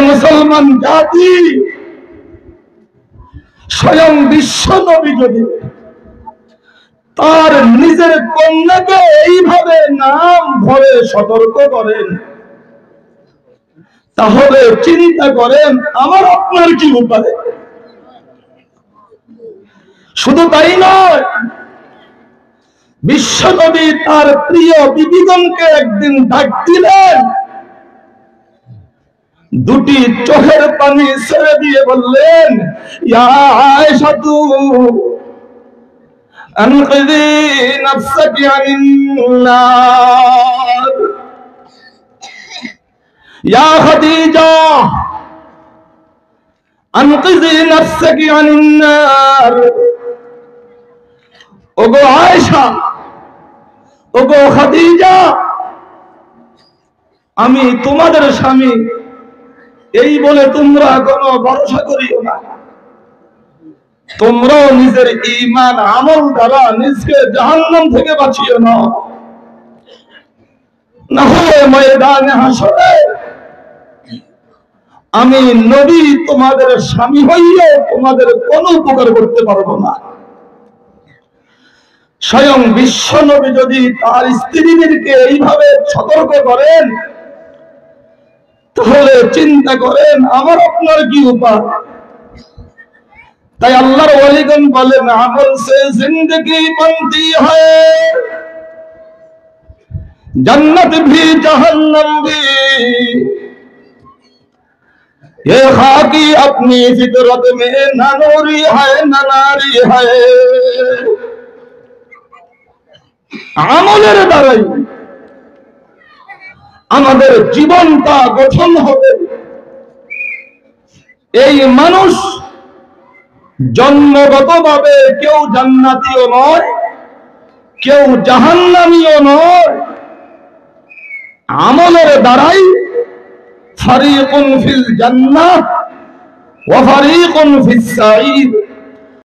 মুসলমান জাতি, স্বয়ং বিশ্ব নবী যদি তার নিজের কন্যাকে এইভাবে নাম ধরে সতর্ক করেন, তাহলে চিন্তা করেন আমার আপনার কি উপায়। শুধু তাই নয়, বিশ্বনবী তার প্রিয় বিবিগণকে একদিন ডাক দিলেন, দুটি চোখের পানি ছেড়ে দিয়ে বললেন, ইয়া আয়েশাতু আনকিযি নাফসাকি আনিন নার, ইয়া খাদিজা আনকিযি নাফসাকি আনিন নার। ওগো আয়েশা, ওগো খাদিজা, আমি তোমাদের স্বামী, এই বলে তোমরা কোনো ভরসা করিও না। তোমরাও নিজের ঈমান আমল দ্বারা নিজকে জাহান্নাম থেকে বাঁচিও না, না হলে ময়দানে হাসরে আমি নবী তোমাদের স্বামী হইয়াও তোমাদের কোনো উপকার করতে পারবো না। স্বয়ং বিশ্ব নবী যদি তার স্ত্রীদেরকে এইভাবে সতর্ক করেন, তাহলে চিন্তা করেন আমার আপনার কি উপায়। তাই আল্লাহর ওয়ালিগণ বলেন, আমল সে জিন্দগি বনতি হ্যায়, जन्नत भी जहन्नम भी, ये खाकी अपनी फितरत में न नूरी है न नारी है। আমলের দ্বারাই আমাদের জীবনটা গঠন হবে। এই মানুষ জন্মগতভাবে কেউ জান্নাতীও নয়, কেউ জাহান্নামীও নয়, আমলের দ্বারাই ফারিকুন ফিল জান্নাহ ওয়া ফারিকুন ফিস সাঈদ,